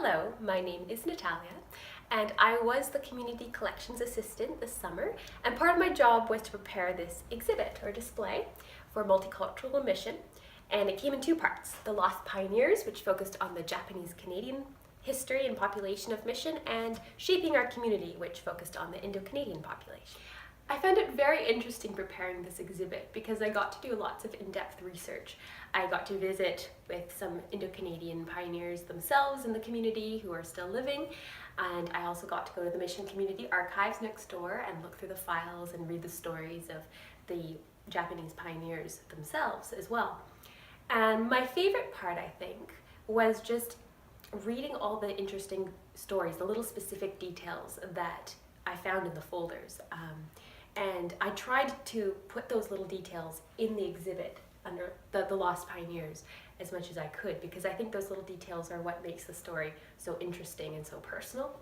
Hello, my name is Natalia, and I was the Community Collections Assistant this summer, and part of my job was to prepare this exhibit or display for Multicultural Mission, and it came in two parts: the Lost Pioneers, which focused on the Japanese-Canadian history and population of Mission, and Shaping Our Community, which focused on the Indo-Canadian population. I found it very interesting preparing this exhibit because I got to do lots of in-depth research. I got to visit with some Indo-Canadian pioneers themselves in the community who are still living, and I also got to go to the Mission Community Archives next door and look through the files and read the stories of the Japanese pioneers themselves as well. And my favorite part, I think, was just reading all the interesting stories, the little specific details that I found in the folders. And I tried to put those little details in the exhibit under the Lost Pioneers as much as I could, because I think those little details are what makes the story so interesting and so personal.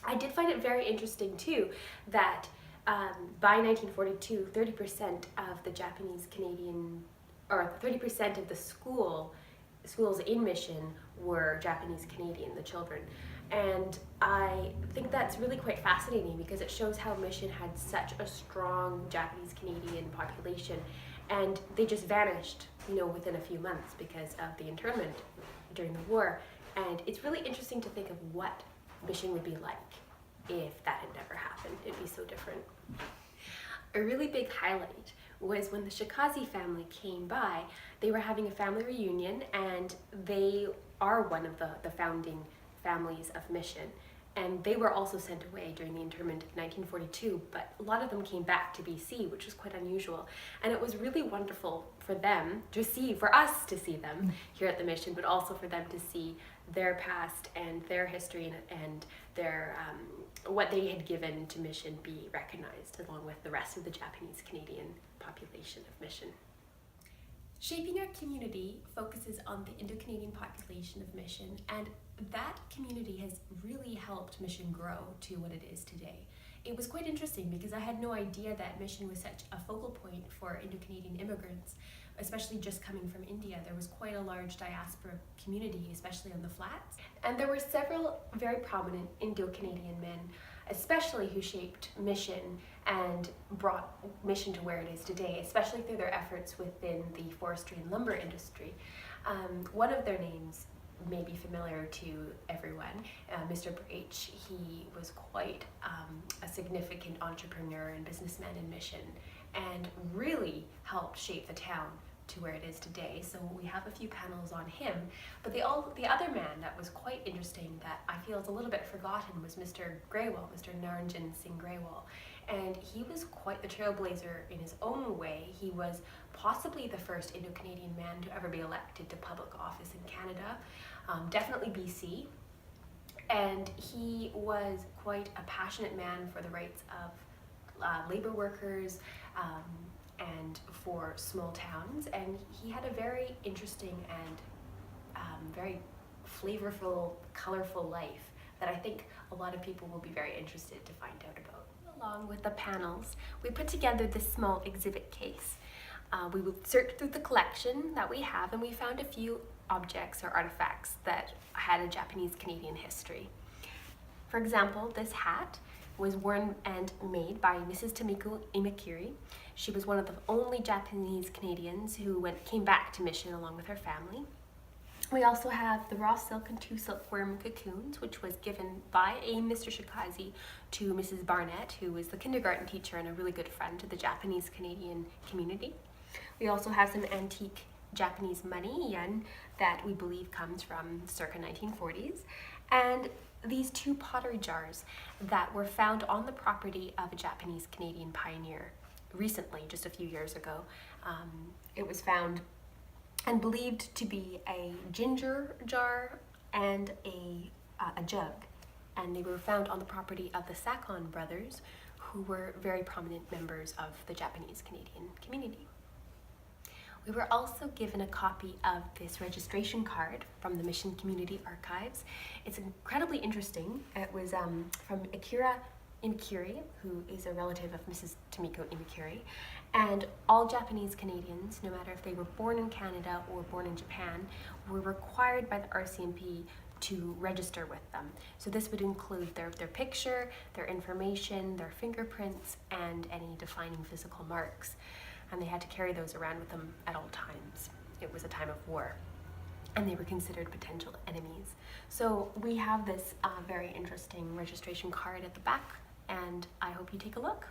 I did find it very interesting too that by 1942, 30% of the Japanese Canadian, or 30% of the schools in Mission were Japanese Canadian, the children. And I think that's really quite fascinating because it shows how Mission had such a strong Japanese Canadian population, and they just vanished, within a few months because of the internment during the war. And it's really interesting to think of what Mission would be like if that had never happened. It'd be so different. A really big highlight was when the Shikazi family came by. They were having a family reunion, and they are one of the founding families of Mission, and they were also sent away during the internment of 1942, but a lot of them came back to BC, which was quite unusual. And it was really wonderful for them to see, for us to see them here at the Mission, but also for them to see their past and their history and their what they had given to Mission be recognized along with the rest of the Japanese Canadian population of Mission. Shaping Our Community focuses on the Indo-Canadian population of Mission, and that community has really helped Mission grow to what it is today. It was quite interesting because I had no idea that Mission was such a focal point for Indo-Canadian immigrants, especially just coming from India. There was quite a large diaspora community, especially on the flats. And there were several very prominent Indo-Canadian men, especially who shaped Mission and brought Mission to where it is today, especially through their efforts within the forestry and lumber industry. One of their names may be familiar to everyone, Mr. Brach. He was quite a significant entrepreneur and businessman in Mission and really helped shape the town to where it is today. So we have a few panels on him, but the other man that was quite interesting that I feel is a little bit forgotten was Mr. Graywall, Mr. Naranjan Singh Graywall. And he was quite the trailblazer in his own way. He was possibly the first Indo-Canadian man to ever be elected to public office in Canada, definitely BC. And he was quite a passionate man for the rights of labor workers, and for small towns, and he had a very interesting and very flavorful, colorful life that I think a lot of people will be very interested to find out about. Along with the panels, we put together this small exhibit case. We would search through the collection that we have, and we found a few objects or artifacts that had a Japanese-Canadian history. For example, this hat was worn and made by Mrs. Tomiko Imakiri. She was one of the only Japanese Canadians who came back to Mission along with her family. We also have the raw silk and 2 silkworm cocoons, which was given by a Mr. Shikazi to Mrs. Barnett, who was the kindergarten teacher and a really good friend to the Japanese Canadian community. We also have some antique Japanese money, yen, that we believe comes from circa 1940s. And these 2 pottery jars that were found on the property of a Japanese Canadian pioneer recently, just a few years ago. It was found and believed to be a ginger jar and a jug, and they were found on the property of the Sakon brothers, who were very prominent members of the Japanese Canadian community. We were also given a copy of this registration card from the Mission Community Archives. It's incredibly interesting. It was from Akira Imakiri, who is a relative of Mrs. Tomiko Imakiri, and all Japanese Canadians, no matter if they were born in Canada or born in Japan, were required by the RCMP to register with them. So this would include their picture, their information, their fingerprints, and any defining physical marks. And they had to carry those around with them at all times. It was a time of war, and they were considered potential enemies. So we have this very interesting registration card at the back, and I hope you take a look.